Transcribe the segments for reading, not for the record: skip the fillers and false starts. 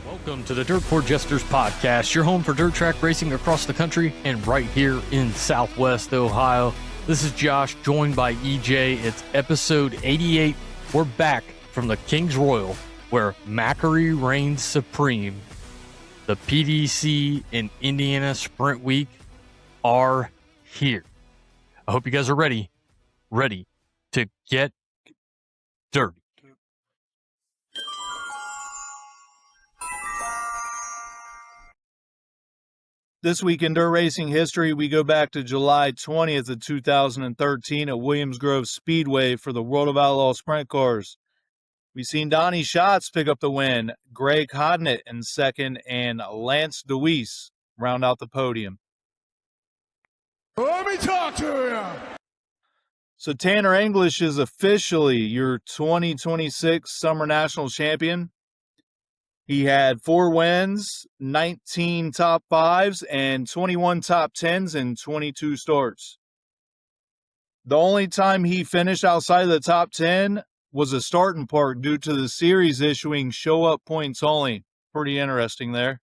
Welcome to the Dirt Poor Jesters podcast, your home for dirt track racing across the country and right here in Southwest Ohio. This is Josh, joined by EJ. It's episode 88. We're back from the King's Royal, where Macri reigns supreme. The PDC and Indiana Sprint Week are here. I hope you guys are ready to get dirty. This week in dirt racing history, we go back to July 20th of 2013 at Williams Grove Speedway for the World of Outlaw Sprint Cars. We've seen Donnie Schatz pick up the win, Greg Hodnett in second, and Lance DeWeese round out the podium. Let me talk to you. So Tanner English is officially your 2026 Summer National Champion. He had 4 wins, 19 top 5s, and 21 top 10s in 22 starts. The only time he finished outside of the top 10 was a starting park due to the series issuing show-up points only. Pretty interesting there.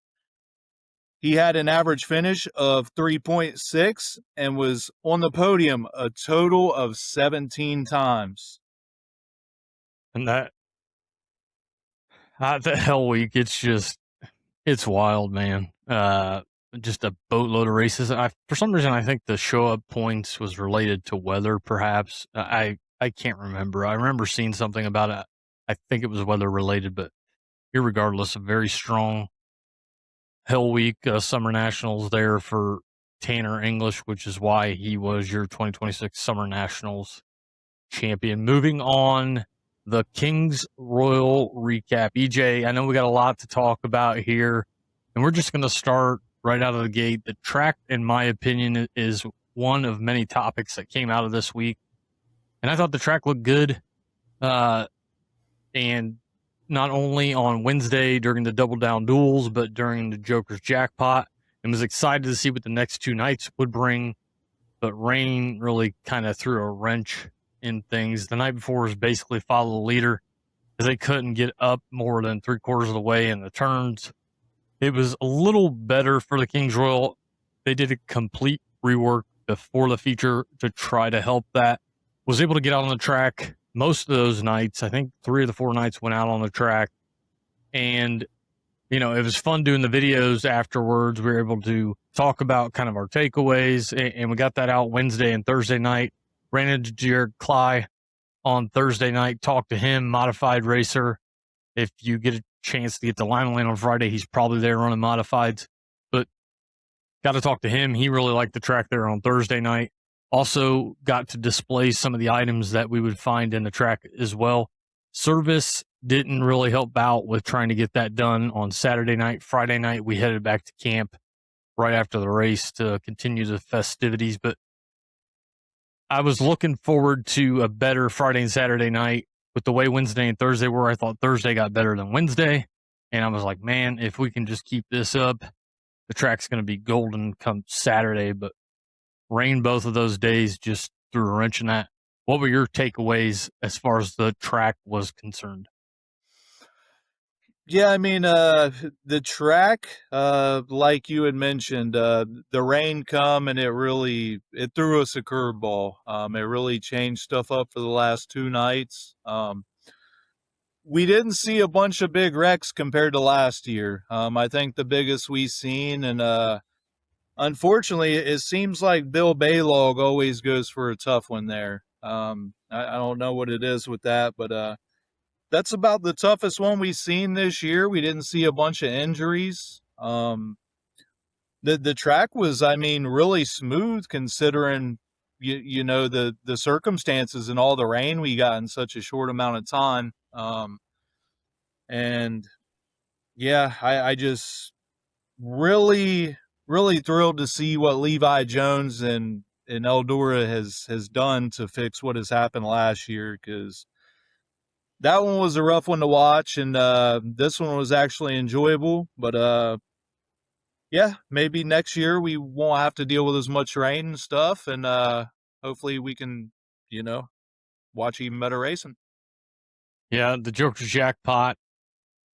He had an average finish of 3.6 and was on the podium a total of 17 times. And that the Hell Week, it's wild, man. Just a boatload of races. For some reason, I think the show-up points was related to weather, perhaps. I can't remember. I remember seeing something about it. I think it was weather-related, but irregardless, a very strong Hell Week Summer Nationals there for Tanner English, which is why he was your 2026 Summer Nationals champion. Moving on, the King's Royal recap. EJ, I know we got a lot to talk about here, and we're just going to start right out of the gate. The track, in my opinion, is one of many topics that came out of this week, and I thought the track looked good, and not only on Wednesday during the Double Down Duels, but during the Joker's Jackpot, and was excited to see what the next 2 nights would bring, but rain really kind of threw a wrench in things. The night before was basically follow the leader, as they couldn't get up more than 3/4 of the way in the turns. It was a little better for the King's Royal. They did a complete rework before the feature to try to help that. Was able to get out on the track most of those nights. I think 3 of the 4 nights went out on the track, and it was fun doing the videos afterwards. We were able to talk about kind of our takeaways, and we got that out Wednesday and Thursday night. Ran into Jared Cly on Thursday night, talked to him, modified racer. If you get a chance to get to Lime Lane on Friday, he's probably there running modifieds. But got to talk to him. He really liked the track there on Thursday night. Also got to display some of the items that we would find in the track as well. Service didn't really help out with trying to get that done on Saturday night. Friday night, we headed back to camp right after the race to continue the festivities. But I was looking forward to a better Friday and Saturday night with the way Wednesday and Thursday were. I thought Thursday got better than Wednesday. And I was like, man, if we can just keep this up, the track's going to be golden come Saturday. But rain both of those days just threw a wrench in that. What were your takeaways as far as the track was concerned? Yeah, I mean, the track, like you had mentioned, the rain come and it threw us a curveball. It really changed stuff up for the last 2 nights. We didn't see a bunch of big wrecks compared to last year. I think the biggest we've seen, and unfortunately, it seems like Bill Baylog always goes for a tough one there. I don't know what it is with that, but that's about the toughest one we've seen this year. We didn't see a bunch of injuries. The track was, really smooth considering, the circumstances and all the rain we got in such a short amount of time. And yeah, I just really, really thrilled to see what Levi Jones and Eldora has done to fix what has happened last year, because that one was a rough one to watch, and this one was actually enjoyable. But yeah, maybe next year we won't have to deal with as much rain and stuff, and hopefully we can, watch even better racing. Yeah, the Joker's Jackpot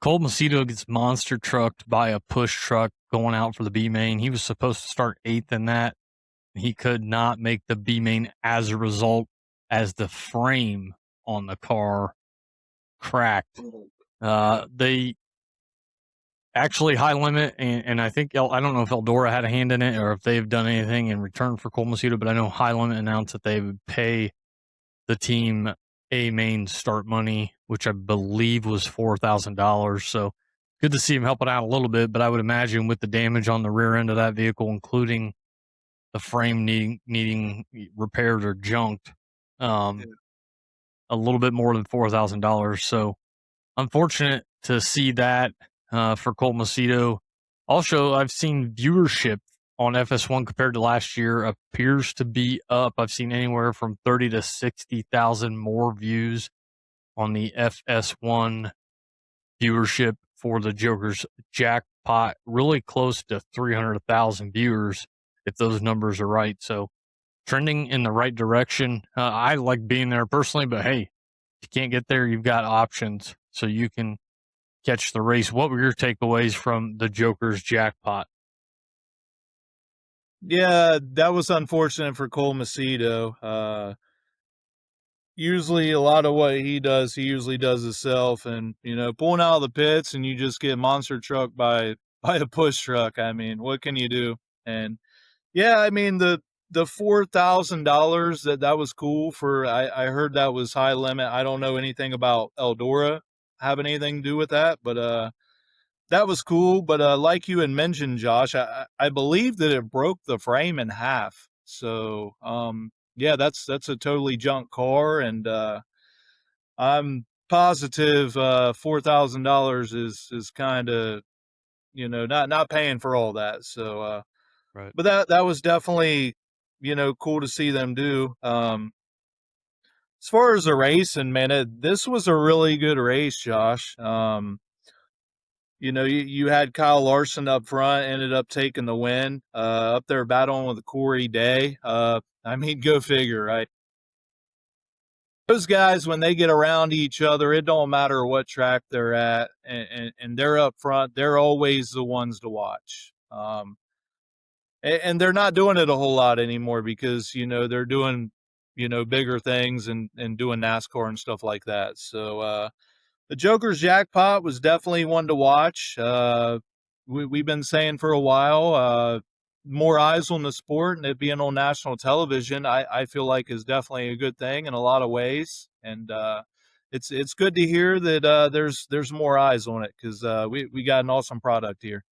Cole Macedo gets monster trucked by a push truck going out for the B main. He was supposed to start 8th in that. He could not make the B main as a result, as the frame on the car cracked. They actually high limit, and I think I don't know if Eldora had a hand in it or if they've done anything in return for Cole Macedo, but I know high limit announced that they would pay the team A main start money, which I believe was $4,000. So good to see him helping out a little bit, but I would imagine with the damage on the rear end of that vehicle, including the frame needing repaired or junked, a little bit more than $4,000. So unfortunate to see that for Cole Macedo. Also, I've seen viewership on FS1 compared to last year appears to be up. I've seen anywhere from 30 to 60,000 more views on the FS1 viewership for the Joker's Jackpot, really close to 300,000 viewers if those numbers are right. So trending in the right direction. I like being there personally, but hey, if you can't get there, you've got options so you can catch the race. What were your takeaways from the Joker's Jackpot? Yeah, that was unfortunate for Cole Macedo. Usually a lot of what he usually does himself, and pulling out of the pits and you just get monster trucked by a push truck. I mean, what can you do? And yeah, I mean the $4,000 that was cool for. I heard that was high limit. I don't know anything about Eldora having anything to do with that, but that was cool. But like you had mentioned, Josh, I believe that it broke the frame in half. So yeah, that's a totally junk car, and I'm positive $4,000 is kind of not paying for all that. So Right. but that was definitely cool to see them do. As far as the race, and man, this was a really good race, Josh. You had Kyle Larson up front, ended up taking the win, up there battling with Corey Day. I mean, go figure, right? Those guys, when they get around each other, it don't matter what track they're at, and they're up front, they're always the ones to watch. And they're not doing it a whole lot anymore because, they're doing, bigger things and doing NASCAR and stuff like that. So, the Joker's Jackpot was definitely one to watch. We've been saying for a while, more eyes on the sport, and it being on national television, I feel like is definitely a good thing in a lot of ways. And it's good to hear that there's more eyes on it because we got an awesome product here.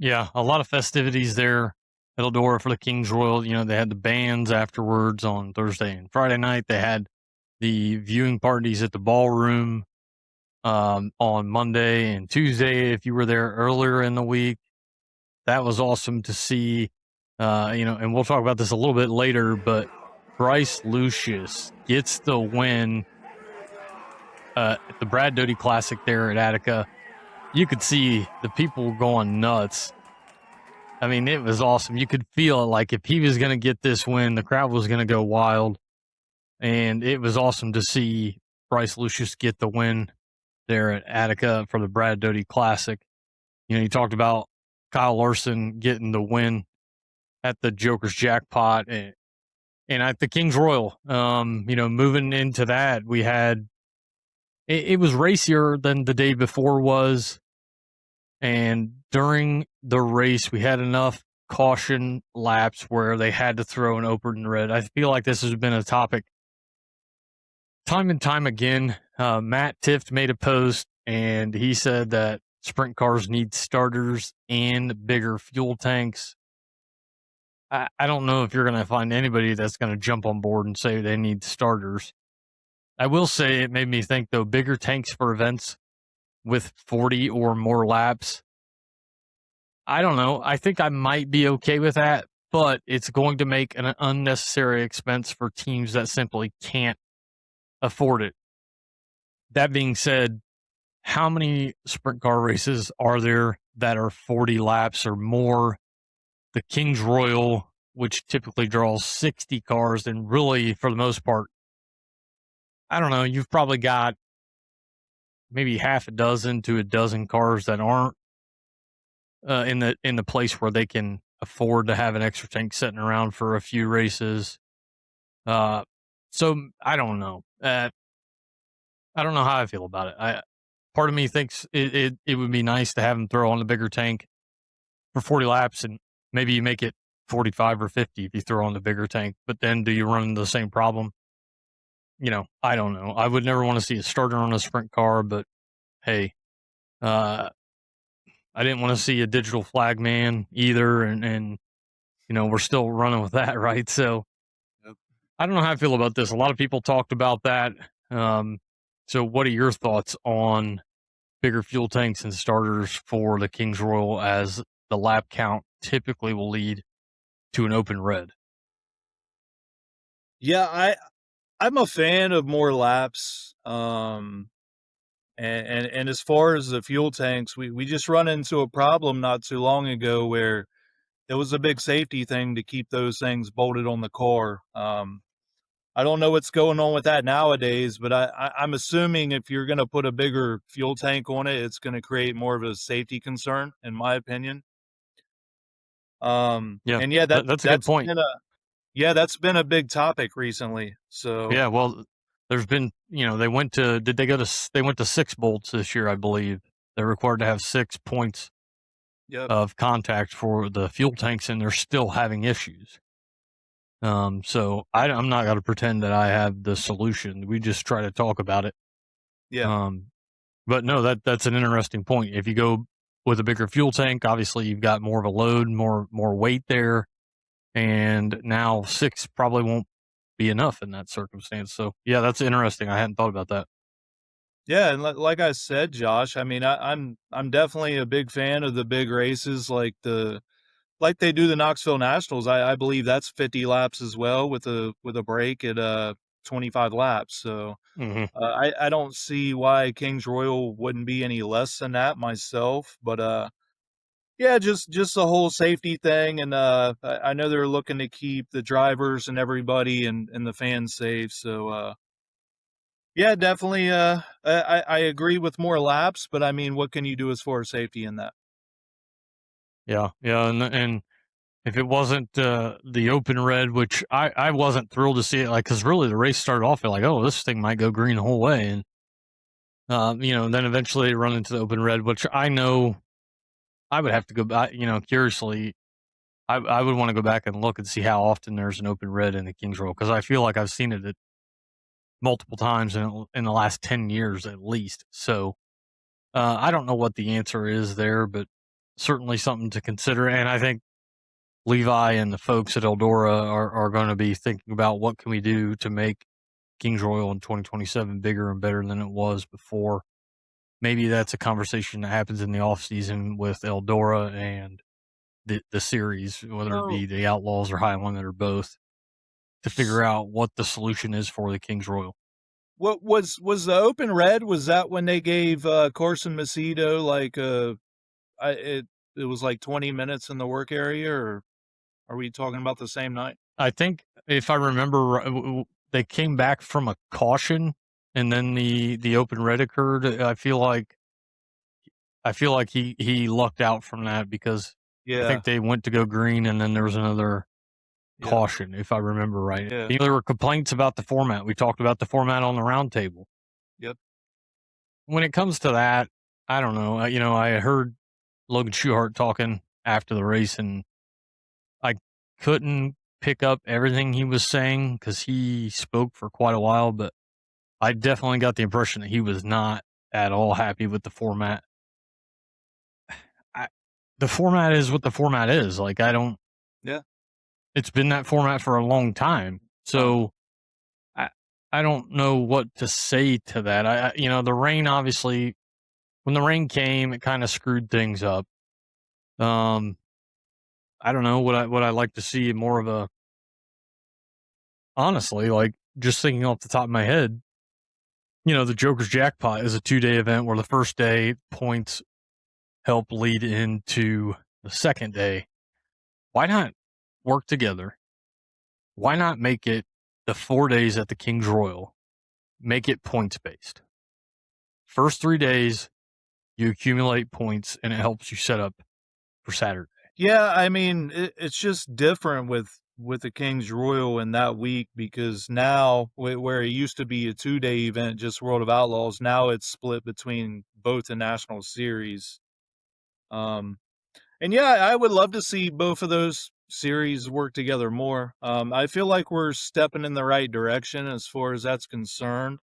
Yeah, a lot of festivities there at Eldora for the King's Royal. They had the bands afterwards on Thursday and Friday night. They had the viewing parties at the ballroom on Monday and Tuesday. If you were there earlier in the week, that was awesome to see. And we'll talk about this a little bit later, but Bryce Lucius gets the win at the Brad Doty Classic there at Attica. You could see the people going nuts. I mean, it was awesome. You could feel it, like if he was going to get this win, the crowd was going to go wild. And it was awesome to see Bryce Lucius get the win there at Attica for the Brad Doty Classic. You talked about Kyle Larson getting the win at the Joker's Jackpot and at the King's Royal. Moving into that, we had it was racier than the day before was. And during the race, we had enough caution laps where they had to throw an open red. I feel like this has been a topic time and time again. Matt Tift made a post, and he said that sprint cars need starters and bigger fuel tanks. I don't know if you're going to find anybody that's going to jump on board and say they need starters. I will say it made me think, though, bigger tanks for events with 40 or more laps. I don't know. I think I might be okay with that, but it's going to make an unnecessary expense for teams that simply can't afford it. That being said, how many sprint car races are there that are 40 laps or more? The King's Royal, which typically draws 60 cars, and really, for the most part, I don't know, you've probably got maybe half a dozen to a dozen cars that aren't in the place where they can afford to have an extra tank sitting around for a few races. So I don't know. I don't know how I feel about it. Part of me thinks it would be nice to have them throw on the bigger tank for 40 laps, and maybe you make it 45 or 50 if you throw on the bigger tank. But then do you run into the same problem? I don't know. I would never want to see a starter on a sprint car, but hey, I didn't want to see a digital flag man either, and we're still running with that, right? So Yep. I don't know how I feel about this. A lot of people talked about that. So what are your thoughts on bigger fuel tanks and starters for the Kings Royal, as the lap count typically will lead to an open red? Yeah, I'm a fan of more laps. And as far as the fuel tanks, we just run into a problem not too long ago where it was a big safety thing to keep those things bolted on the car. I don't know what's going on with that nowadays, but I'm assuming if you're going to put a bigger fuel tank on it, it's going to create more of a safety concern, in my opinion. Yeah, and yeah, that's a good point. That's been a big topic recently. So Yeah, well, there's been, they went to 6 bolts this year, I believe. They're required to have 6 points yep. of contact for the fuel tanks, and they're still having issues. So I'm not going to pretend that I have the solution. We just try to talk about it. Yeah. But no, that's an interesting point. If you go with a bigger fuel tank, obviously you've got more of a load, more weight there, and now 6 probably won't be enough in that circumstance. So yeah, that's interesting. I hadn't thought about that. Yeah, and like I said, Josh, I mean, I'm definitely a big fan of the big races like they do the Knoxville Nationals. I believe that's 50 laps as well with a break at 25 laps. So Mm-hmm. I don't see why Kings Royal wouldn't be any less than that myself. But yeah, just the whole safety thing, and I know they're looking to keep the drivers and everybody and the fans safe. So yeah, definitely. I agree with more laps, but I mean, what can you do as far as safety in that? Yeah, and if it wasn't the open red, which I wasn't thrilled to see it, because really the race started off like, oh, this thing might go green the whole way, and then eventually run into the open red, which I know I would have to go back. Curiously, I would want to go back and look and see how often there's an open red in the Kings Royal, because I feel like I've seen it multiple times in the last 10 years at least. So I don't know what the answer is there, but certainly something to consider. And I think Levi and the folks at Eldora are going to be thinking about what can we do to make Kings Royal in 2027 bigger and better than it was before. Maybe that's a conversation that happens in the off season with Eldora and the series, whether it be the Outlaws or Highland or both, to figure out what the solution is for the Kings Royal. What was the open red? Was that when they gave Carson Macedo like it was like 20 minutes in the work area, or are we talking about the same night? I think if I remember, they came back from a caution, and then the open red occurred. I feel like he lucked out from that, because I think they went to go green, and then there was another caution, if I remember right. Yeah. There were complaints about the format. We talked about the format on the roundtable. Yep. When it comes to that, I don't know. I heard Logan Schuchart talking after the race, and I couldn't pick up everything he was saying because he spoke for quite a while, but I definitely got the impression that he was not at all happy with the format. The format is what the format is. Like, Yeah. it's been that format for a long time. So I don't know what to say to that. The rain, obviously, when the rain came, it kind of screwed things up. I don't know what I like to see more of a, honestly, like, just thinking off the top of my head, the Joker's Jackpot is a 2-day event where the first day points help lead into the second day. Why not work together? Why not make it the 4 days at the Kings Royal? Make it points based. First 3 days, you accumulate points, and it helps you set up for Saturday. Yeah, I mean, it's just different with the Kings Royal in that week, because now where it used to be a 2-day event, just World of Outlaws, now it's split between both the National Series. And yeah, I would love to see both of those series work together more. I feel like we're stepping in the right direction as far as that's concerned.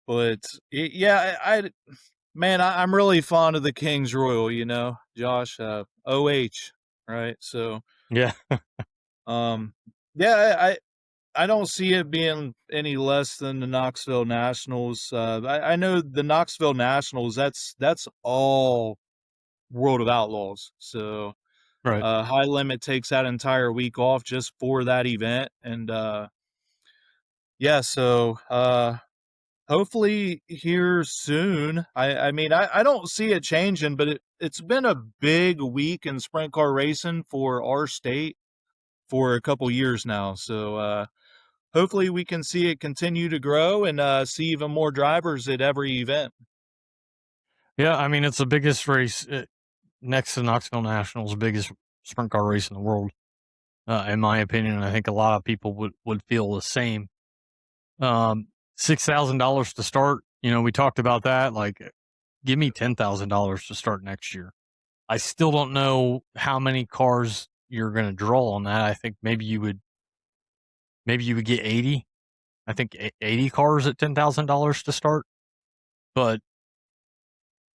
But yeah, man, I'm really fond of the Kings Royal, Josh, OH, right? So, Yeah. yeah, I don't see it being any less than the Knoxville Nationals. I know the Knoxville Nationals, that's all World of Outlaws. So, Right. High Limit takes that entire week off just for that event. And, yeah, so, hopefully here soon. I mean, I don't see it changing, but it's been a big week in sprint car racing for our state for a couple years now. So hopefully we can see it continue to grow and see even more drivers at every event. Yeah, I mean, it's the biggest race next to Knoxville Nationals, biggest sprint car race in the world, in my opinion. I think a lot of people would feel the same. $6,000 to start. We talked about that. Like, give me $10,000 to start next year. I still don't know how many cars you're going to draw on that. I think maybe you would get 80. I think 80 cars at $10,000 to start. But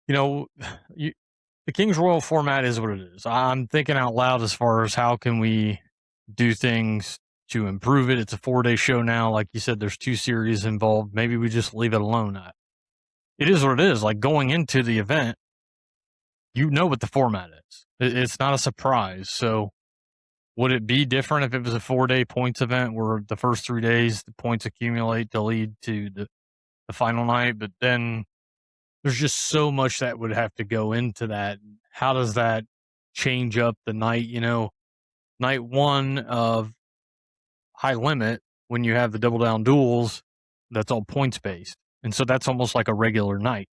the Kings Royal format is what it is. I'm thinking out loud as far as how can we do things to improve it. It's a 4-day show now. Like you said, there's 2 series involved. Maybe we just leave it alone. It is what it is. Like, going into the event, you know what the format is. It's not a surprise. So would it be different if it was a 4-day points event where the first 3 days the points accumulate to lead to the final night? But then there's just so much that would have to go into that. How does that change up the night? Night 1 of High Limit, when you have the double down duels, that's all points based. And so that's almost like a regular night.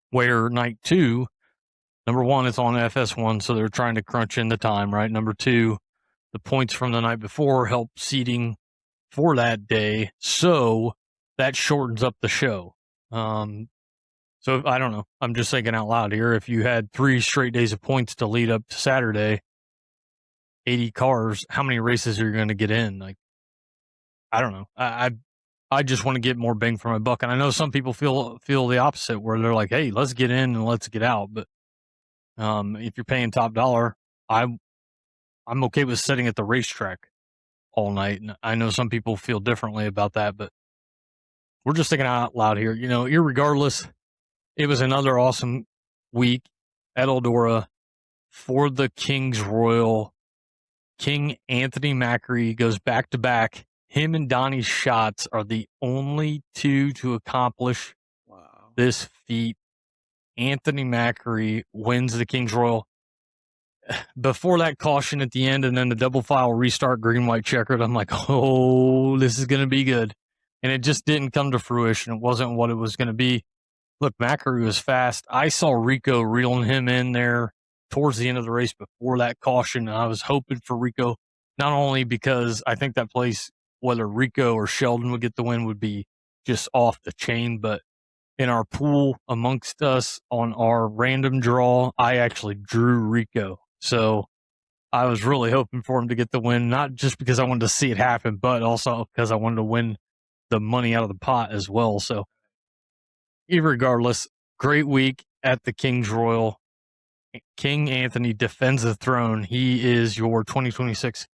Where night 2, number 1, it's on FS1, so they're trying to crunch in the time, right? Number 2, the points from the night before help seeding for that day, so that shortens up the show. So I don't know. I'm just thinking out loud here. If you had 3 straight days of points to lead up to Saturday, 80 cars, how many races are you going to get in? Like, I don't know. I just want to get more bang for my buck. And I know some people feel the opposite, where they're like, hey, let's get in and let's get out. But if you're paying top dollar, I'm okay with sitting at the racetrack all night. And I know some people feel differently about that, but we're just thinking out loud here. Irregardless, it was another awesome week at Eldora for the Kings Royal. King Anthony Macri goes back to back. Him and Donnie Schatz are the only 2 to accomplish this feat. Anthony Macri wins the Kings Royal. Before that caution at the end and then the double file restart, green, white, checkered, I'm like, oh, this is going to be good. And it just didn't come to fruition. It wasn't what it was going to be. Look, Macri was fast. I saw Rico reeling him in there towards the end of the race before that caution, and I was hoping for Rico, not only because I think that place, whether Rico or Sheldon would get the win, would be just off the chain, but in our pool amongst us on our random draw, I actually drew Rico. So I was really hoping for him to get the win, not just because I wanted to see it happen, but also because I wanted to win the money out of the pot as well. So irregardless, great week at the Kings Royal. King Anthony defends the throne. He is your 2026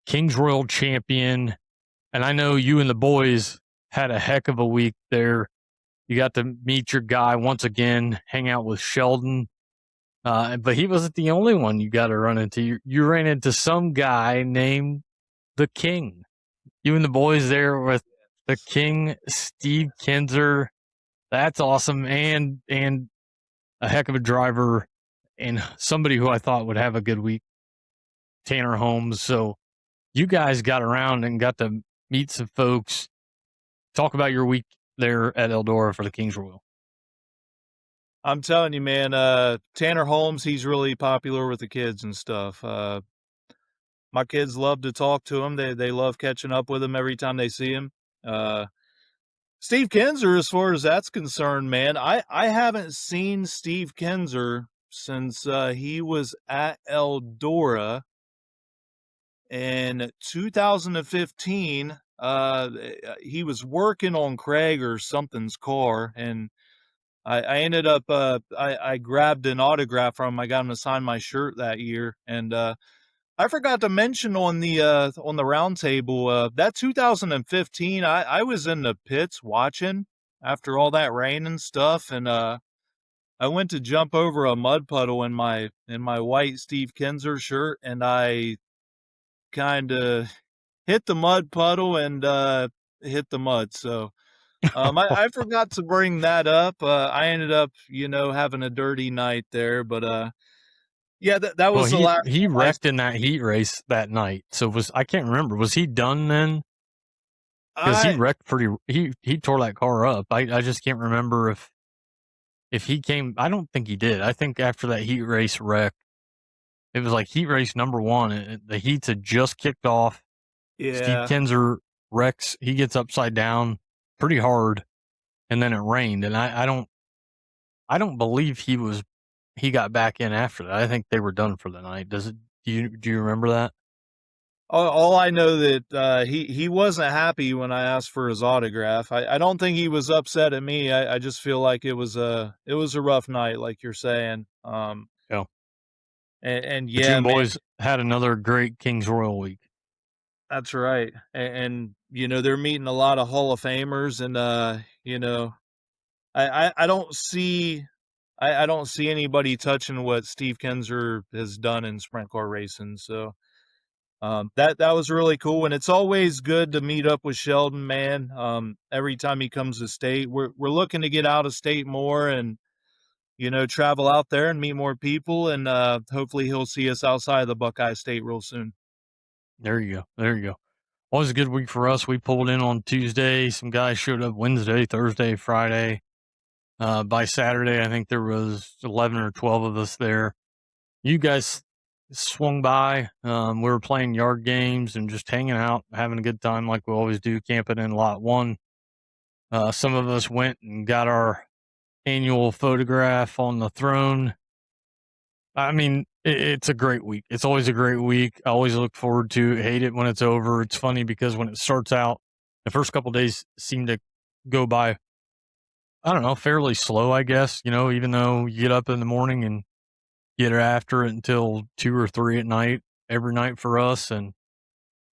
Kings Royal champion. And I know you and the boys had a heck of a week there. You got to meet your guy once again, hang out with Sheldon. But he wasn't the only one you got to run into. You ran into some guy named the King. You and the boys there with the King, Steve Kinzer. That's awesome. And a heck of a driver and somebody who I thought would have a good week, Tanner Holmes. So you guys got around and got to meet some folks, talk about your week there at Eldora for the Kings Royal. I'm telling you, man, Tanner Holmes, he's really popular with the kids and stuff. My kids love to talk to him. They love catching up with him every time they see him. Steve Kinzer, as far as that's concerned, man, I haven't seen Steve Kinzer since he was at Eldora in 2015. He was working on Craig or something's car, and I ended up I grabbed an autograph from him. I got him to sign my shirt that year, and I forgot to mention on the round table that 2015. I was in the pits watching after all that rain and stuff, and I went to jump over a mud puddle in my white Steve Kinzer shirt, and I kind of hit the mud puddle and hit the mud. So I forgot to bring that up. I ended up, having a dirty night there, but yeah, that was the last. He wrecked in that heat race that night. So I can't remember. Was he done then? Because he wrecked he tore that car up. I just can't remember if he came. I don't think he did. I think after that heat race wreck, it was like heat race number 1. And the heats had just kicked off. Yeah. Steve Kinzer wrecks. He gets upside down pretty hard, and then it rained. And I don't believe he got back in after that. I think they were done for the night. Do you remember that? All I know that he wasn't happy when I asked for his autograph. I don't think he was upset at me. I just feel like it was a rough night, like you're saying. Yeah. And the yeah, June boys had another great Kings Royal week. That's right. And they're meeting a lot of Hall of Famers, and I don't see I don't see anybody touching what Steve Kinzer has done in sprint car racing. So that was really cool, and it's always good to meet up with Sheldon, man. Every time he comes to state, we're looking to get out of state more and travel out there and meet more people, and hopefully he'll see us outside of the Buckeye State real soon. There you go. Always a good week for us. We pulled in on Tuesday. Some guys showed up Wednesday, Thursday, Friday. By Saturday, I think there was 11 or 12 of us there. You guys swung by. We were playing yard games and just hanging out, having a good time like we always do, camping in Lot 1. Some of us went and got our annual photograph on the throne. I mean, it's a great week. It's always a great week. I always look forward to it. Hate it when it's over. It's funny because when it starts out, the first couple of days seem to go by, I don't know, fairly slow, I guess, even though you get up in the morning and get after it until 2 or 3 at night, every night for us. And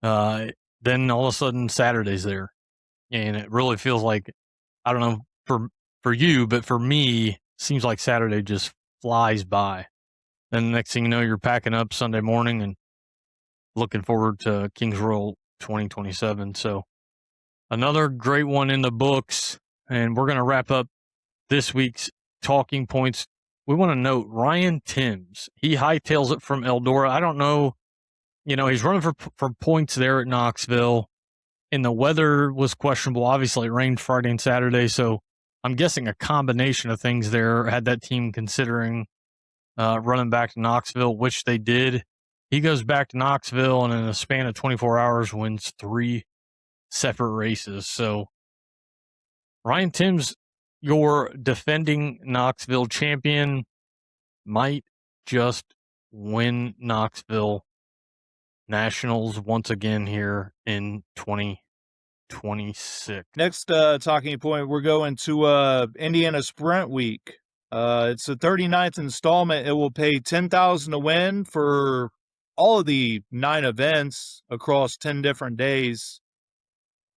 then all of a sudden Saturday's there. And it really feels like, I don't know for you, but for me, seems like Saturday just flies by. Then the next thing you know, you're packing up Sunday morning and looking forward to Kings Royal 2027. So another great one in the books. And we're going to wrap up this week's talking points. We want to note Ryan Timms. He hightails it from Eldora. I don't know. He's running for points there at Knoxville. And the weather was questionable. Obviously, it rained Friday and Saturday. So I'm guessing a combination of things there had that team considering running back to Knoxville, which they did. He goes back to Knoxville and in a span of 24 hours wins 3 separate races. So Ryan Timms, your defending Knoxville champion, might just win Knoxville Nationals once again here in 2026. Next talking point, we're going to Indiana Sprint Week. It's the 39th installment. It will pay $10,000 to win for all of the 9 events across 10 different days.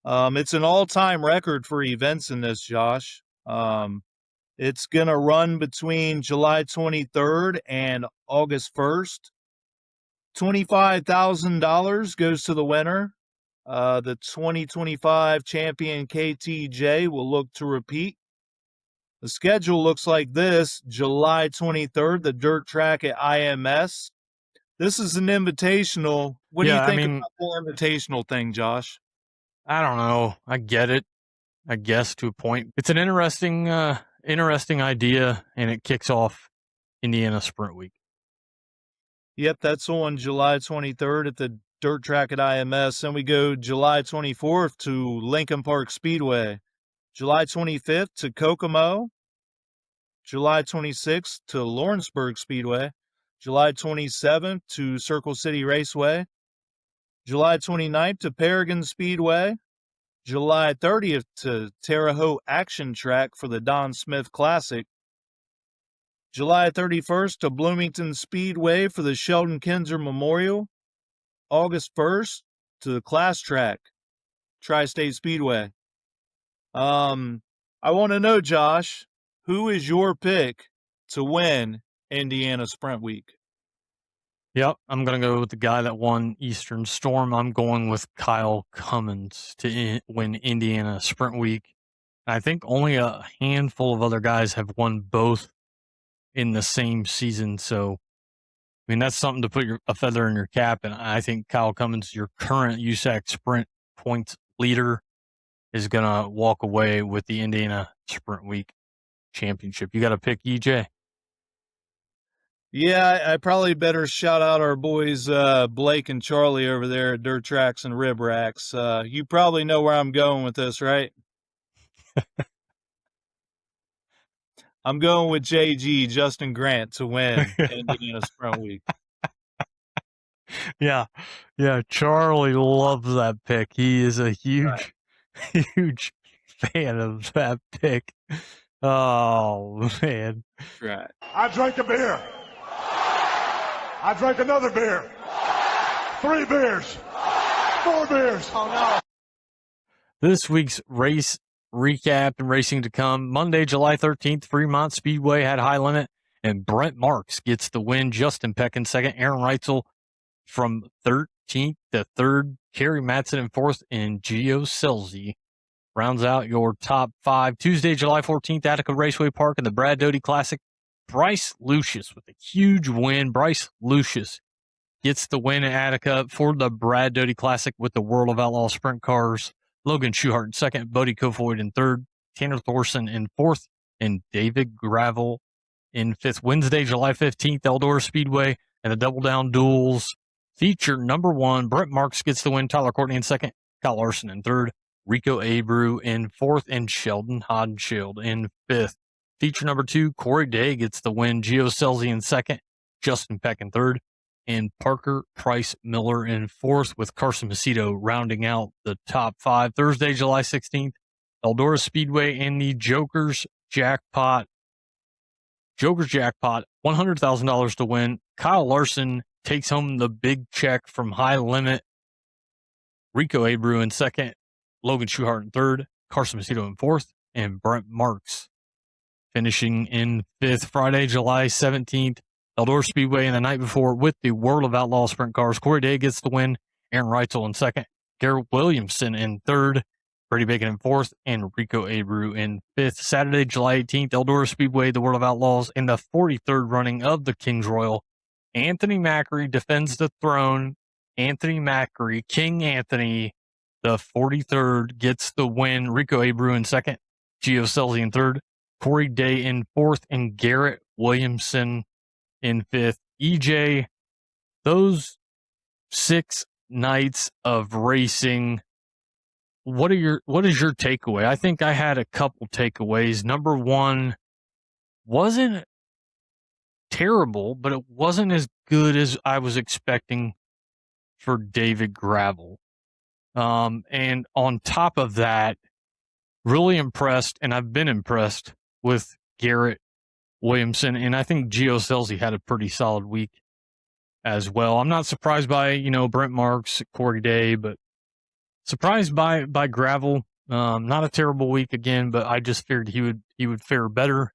It's an all-time record for events in this, Josh. It's going to run between July 23rd and August 1st. $25,000 goes to the winner. The 2025 champion KTJ will look to repeat. The schedule looks like this: July 23rd, the dirt track at IMS. This is an invitational. What do you think about the invitational thing, Josh? I don't know. I get it. I guess, to a point. It's an interesting idea, and it kicks off Indiana Sprint Week. Yep, that's on July 23rd at the dirt track at IMS. Then we go July 24th to Lincoln Park Speedway, July 25th to Kokomo, July 26th to Lawrenceburg Speedway, July 27th to Circle City Raceway, July 29th to Paragon Speedway, July 30th to Terre Haute Action Track for the Don Smith Classic, July 31st to Bloomington Speedway for the Sheldon Kinzer Memorial, August 1st to the Class Track, Tri-State Speedway. I want to know, Josh, who is your pick to win Indiana Sprint Week? Yep, I'm going to go with the guy that won Eastern Storm. I'm going with Kyle Cummins to win Indiana Sprint Week. I think only a handful of other guys have won both in the same season. So, I mean, that's something to put a feather in your cap. And I think Kyle Cummins, your current USAC Sprint points leader, is going to walk away with the Indiana Sprint Week championship. You got to pick EJ. Yeah, I probably better shout out our boys Blake and Charlie over there at Dirt Tracks and Rib Racks. You probably know where I'm going with this, right? I'm going with JG, Justin Grant, to win Indiana Sprint Week. Yeah, Charlie loves that pick. He is a huge fan of that pick. Oh, man. Right. I drank a beer. I drank another beer. 3 beers. 4 beers. Oh, no. This week's race recap and racing to come. Monday, July 13th, Fremont Speedway had high limit, and Brent Marks gets the win. Justin Peck in second. Aaron Reitzel from 13th to 3rd. Kerry Matson in 4th, and Gio Selzy rounds out your top 5. Tuesday, July 14th, Attica Raceway Park in the Brad Doty Classic. Bryce Lucius with a huge win. Bryce Lucius gets the win at Attica for the Brad Doty Classic with the World of Outlaw Sprint Cars. Logan Schuhart in 2nd, Bodie Kofoid in 3rd, Tanner Thorson in 4th, and David Gravel in 5th. Wednesday, July 15th, Eldora Speedway and the Double Down Duels feature number 1. Brent Marks gets the win. Tyler Courtney in 2nd, Kyle Larson in 3rd, Rico Abreu in 4th, and Sheldon Hodenshield in 5th. Feature number 2, Corey Day gets the win. Gio Selzy in 2nd, Justin Peck in 3rd, and Parker Price Miller in 4th, with Carson Macedo rounding out the top 5. Thursday, July 16th, Eldora Speedway and the Joker's Jackpot. Joker's Jackpot, $100,000 to win. Kyle Larson takes home the big check from High Limit. Rico Abreu in 2nd, Logan Schuhart in 3rd, Carson Macedo in 4th, and Brent Marks finishing in 5th. Friday, July 17th, Eldora Speedway, and the night before with the World of Outlaw Sprint Cars. Corey Day gets the win. Aaron Reitzel in 2nd, Garrett Williamson in 3rd, Brady Bacon in 4th, and Rico Abreu in 5th. Saturday, July 18th, Eldora Speedway, the World of Outlaws, in the 43rd running of the Kings Royal. Anthony Macri defends the throne. Anthony Macri, King Anthony, the 43rd, gets the win. Rico Abreu in 2nd, Gio Selzy in 3rd, Corey Day in 4th, and Garrett Williamson in 5th. EJ, those 6 nights of racing, what is your takeaway? I think I had a couple takeaways. Number 1, wasn't terrible, but it wasn't as good as I was expecting for David Gravel. And on top of that, really impressed, and I've been impressed with Garrett Williamson, and I think Gio Selzy had a pretty solid week as well. I'm not surprised by, Brent Marks, Corey Day, but surprised by Gravel. Not a terrible week again, but I just figured he would fare better.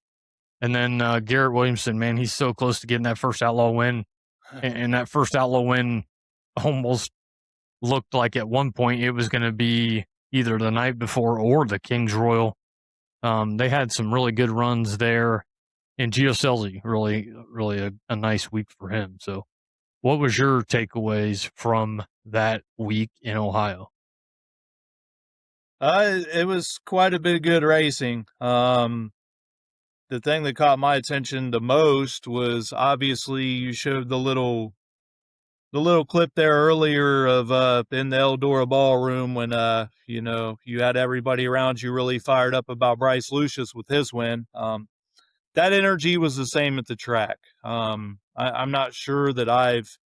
And then Garrett Williamson, man, he's so close to getting that first Outlaw win, and that first Outlaw win almost looked like at one point it was going to be either the night before or the Kings Royal. They had some really good runs there, and Gio Selzy, really a nice week for him. So what was your takeaways from that week in Ohio? It was quite a bit of good racing. The thing that caught my attention the most was obviously you showed the little clip there earlier of in the Eldora ballroom when you had everybody around you really fired up about Bryce Lucius with his win. That energy was the same at the track. I'm not sure that I've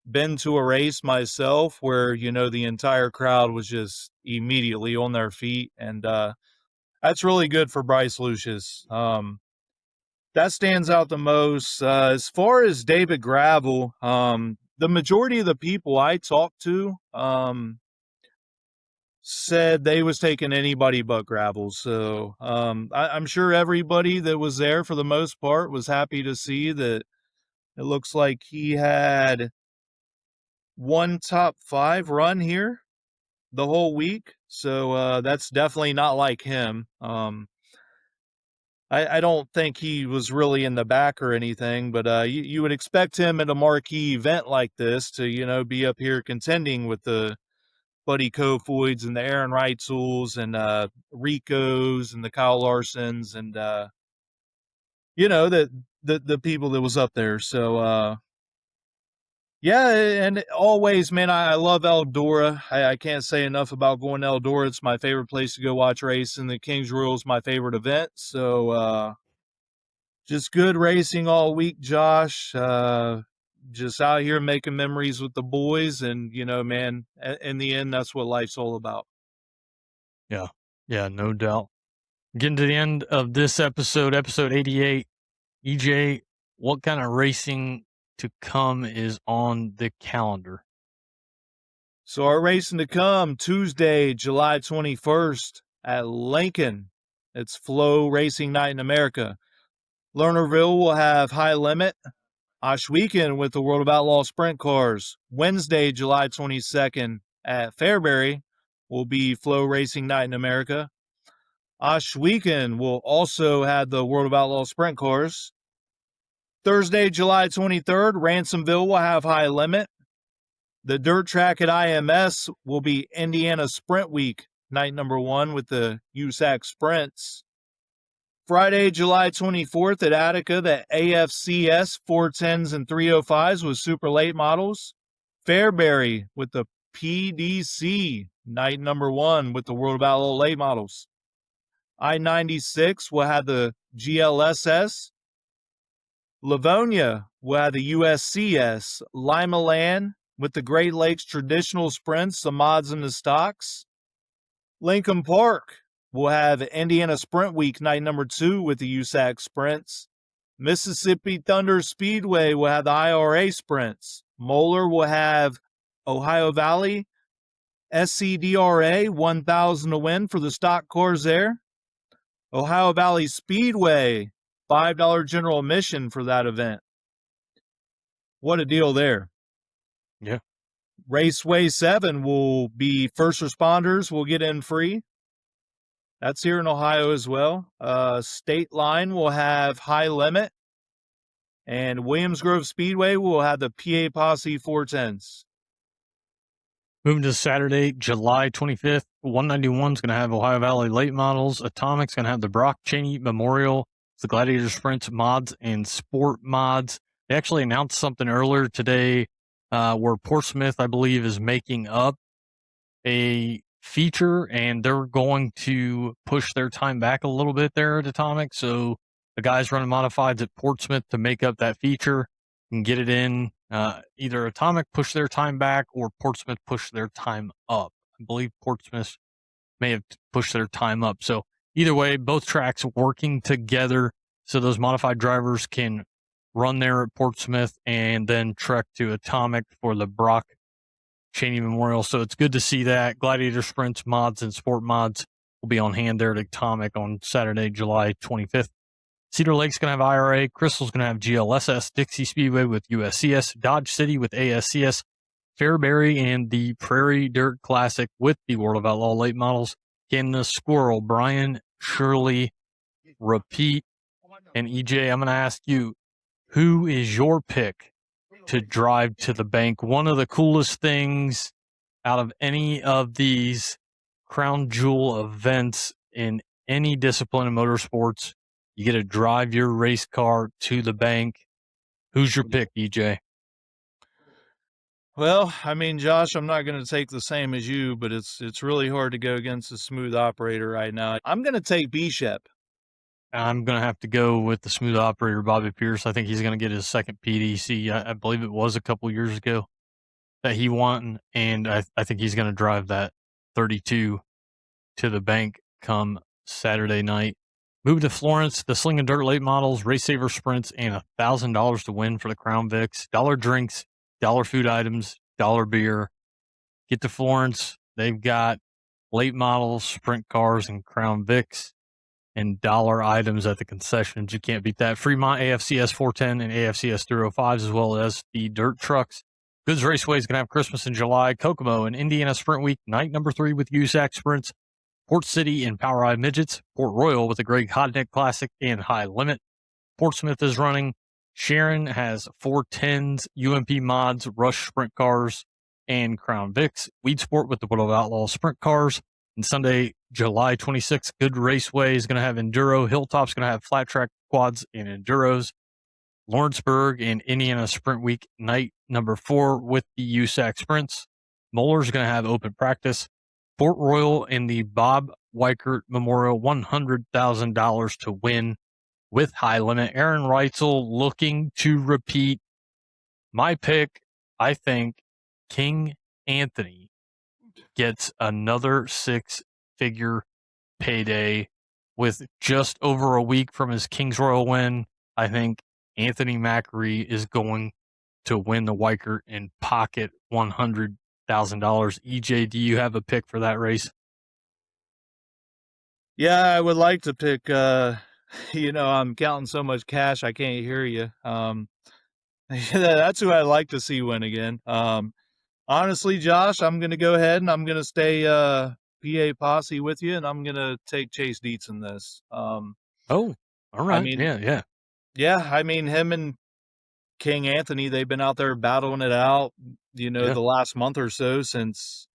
been to a race myself where the entire crowd was just immediately on their feet, and that's really good for Bryce Lucius. That stands out the most. As far as David Gravel, the majority of the people I talked to said they was taking anybody but Gravel. So I'm sure everybody that was there for the most part was happy to see that it looks like he had one top 5 run here the whole week. So that's definitely not like him. I don't think he was really in the back or anything, but you would expect him at a marquee event like this to, be up here contending with the Buddy Kofoids and the Aaron Reitzel's and Ricos and the Kyle Larsons and, the people that was up there. So, yeah, and always, man, I love Eldora. I can't say enough about going to Eldora. It's my favorite place to go watch race, and the Kings Royal is my favorite event. So, just good racing all week, Josh. Just out here making memories with the boys, and man, in the end, that's what life's all about. Yeah, no doubt. Getting to the end of this episode 88. EJ, what kind of racing to come is on the calendar? So our racing to come Tuesday, July 21st at Lincoln. It's Flow Racing Night in America. Lernerville will have High Limit. Weekend with the World of Outlaw Sprint Cars. Wednesday, July 22nd at Fairbury will be Flow Racing Night in America. Weekend will also have the World of Outlaw Sprint Cars. Thursday, July 23rd, Ransomville will have High Limit. The dirt track at IMS will be Indiana Sprint Week, night number 1 with the USAC Sprints. Friday, July 24th at Attica, the AFCS 410s and 305s with super late models. Fairbury with the PDC, night number 1 with the World of Outlaw late models. I-96 will have the GLSS. Livonia will have the USCS. Lima Land with the Great Lakes traditional sprints, the mods and the stocks. Lincoln Park will have Indiana Sprint Week, night number 2 with the USAC Sprints. Mississippi Thunder Speedway will have the IRA Sprints. Moeller will have Ohio Valley SCDRA 1,000 to win for the stock cars there. Ohio Valley Speedway, $5 general admission for that event. What a deal there. Yeah. Raceway 7 will be first responders will get in free. That's here in Ohio as well. State Line will have High Limit. And Williams Grove Speedway will have the PA Posse 410s. Moving to Saturday, July 25th, 191 is going to have Ohio Valley late models. Atomic's going to have the Brock Cheney Memorial, the Gladiator Sprints mods and sport mods. They actually announced something earlier today where Portsmouth, I believe, is making up a feature, and they're going to push their time back a little bit there at Atomic. So the guys running modifieds at Portsmouth to make up that feature and get it in. Either Atomic push their time back or Portsmouth push their time up. I believe Portsmouth may have pushed their time up. So either way, both tracks working together so those modified drivers can run there at Portsmouth and then trek to Atomic for the Brock Cheney Memorial. So it's good to see that. Gladiator Sprints mods and sport mods will be on hand there at Atomic on Saturday, July 25th. Cedar Lake's going to have IRA. Crystal's going to have GLSS. Dixie Speedway with USCS. Dodge City with ASCS. Fairbury and the Prairie Dirt Classic with the World of Outlaw late models. Can the Squirrel, Brian Shirley, repeat? And EJ, I'm going to ask you, who is your pick to drive to the bank? One of the coolest things out of any of these crown jewel events in any discipline of motorsports. You get to drive your race car to the bank. Who's your pick, DJ? Well, I mean, Josh, I'm not going to take the same as you, but it's really hard to go against a smooth operator right now. I'm going to take Bishop. I'm going to have to go with the smooth operator, Bobby Pierce. I think he's going to get his second PDC. I believe it was a couple years ago that he won, and I think he's going to drive that 32 to the bank come Saturday night. Move to Florence, the Sling and Dirt late models, Race Saver Sprints, and $1,000 to win for the Crown Vics. Dollar drinks, dollar food items, dollar beer. Get to Florence. They've got late models, sprint cars, and Crown Vics, and dollar items at the concessions. You can't beat that. Fremont AFCS 410 and AFCS 305s, as well as the dirt trucks. Goods Raceway is going to have Christmas in July. Kokomo and Indiana Sprint Week, night number 3 with USAC Sprints. Port City and Power Eye Midgets. Port Royal with the Greg Hodnick Classic and High Limit. Portsmouth is running. Sharon has 410s, UMP mods, Rush sprint cars, and Crown Vics. Weed Sport with the World of Outlaws sprint cars. And Sunday, July 26th, Good Raceway is going to have Enduro. Hilltop's going to have flat track quads and Enduros. Lawrenceburg and Indiana Sprint Week, night number 4 with the USAC Sprints. Moeller's going to have open practice. Port Royal and the Bob Weikert Memorial, $100,000 to win with High Limit. Aaron Reitzel looking to repeat. My pick, I think King Anthony gets another 6-figure payday with just over a week from his Kings Royal win. I think Anthony Macri is going to win the Weikert and pocket $100,000. EJ, do you have a pick for that race? Yeah, I would like to pick, I'm counting so much cash, I can't hear you. That's who I'd like to see win again. Honestly, Josh, I'm going to go ahead and I'm going to stay PA posse with you, and I'm going to take Chase Dietz in this. Oh, all right. I mean, yeah. Yeah, I mean, him and King Anthony, they've been out there battling it out, the last month or so since.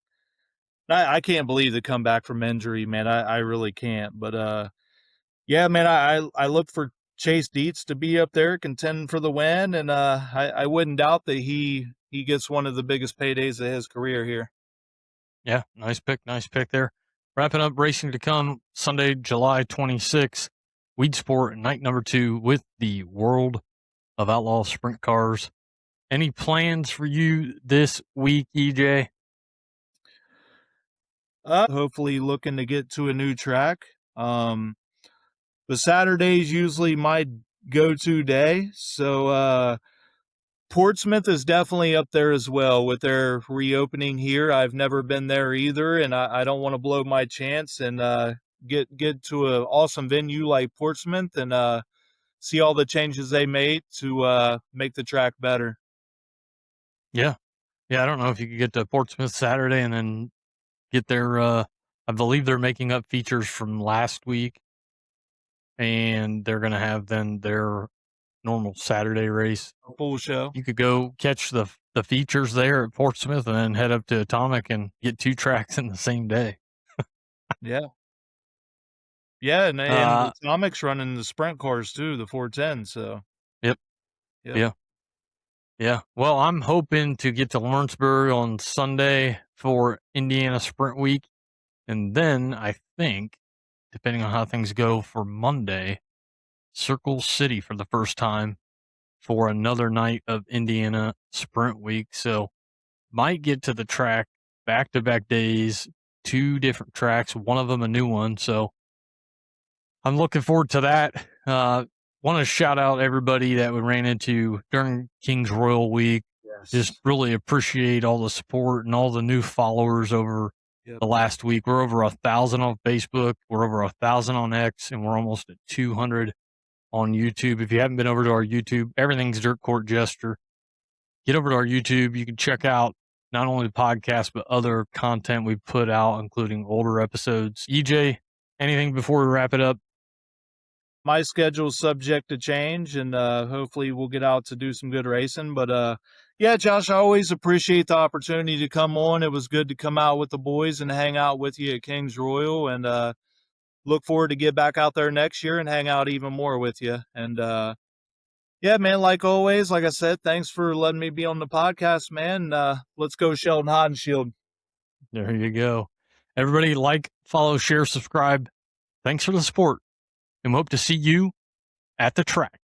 I can't believe the comeback from injury, man. I really can't. But, yeah, man, I look for Chase Dietz to be up there contending for the win, and I wouldn't doubt that he gets one of the biggest paydays of his career here. Yeah, nice pick there. Wrapping up racing to come Sunday, July 26th, Weed Sport, night number 2 with the World of Outlaw sprint cars. Any plans for you this week, EJ? Hopefully looking to get to a new track. The Saturday's usually my go-to day. So Portsmouth is definitely up there as well with their reopening here. I've never been there either, and I don't want to blow my chance and get to an awesome venue like Portsmouth and see all the changes they made to make the track better. Yeah, I don't know if you could get to Portsmouth Saturday and then get their, I believe they're making up features from last week, and they're going to have then their normal Saturday race. A full show. You could go catch the features there at Portsmouth and then head up to Atomic and get 2 tracks in the same day. Yeah. Yeah, and Atomic's running the sprint cars too, the 410, so. Yep. Yeah. Well, I'm hoping to get to Lawrenceburg on Sunday for Indiana Sprint Week. And then I think, depending on how things go for Monday, Circle City for the first time for another night of Indiana Sprint Week. So might get to the track back-to-back days, 2 different tracks, one of them a new one. So I'm looking forward to that. Want to shout out everybody that we ran into during Kings Royal Week. Yes. Just really appreciate all the support and all the new followers over the last week. We're over 1,000 on Facebook. We're over 1,000 on X, and we're almost at 200 on YouTube. If you haven't been over to our YouTube, everything's Dirt Court Jester. Get over to our YouTube. You can check out not only the podcast, but other content we've put out, including older episodes. EJ, anything before we wrap it up? my schedule is subject to change, and hopefully we'll get out to do some good racing. But yeah, Josh, I always appreciate the opportunity to come on. It was good to come out with the boys and hang out with you at Kings Royal, and look forward to get back out there next year and hang out even more with you. And yeah, man, like always, like I said, thanks for letting me be on the podcast, man. Let's go Sheldon Hodenshield. There you go. Everybody like, follow, share, subscribe. Thanks for the support, and we hope to see you at the track.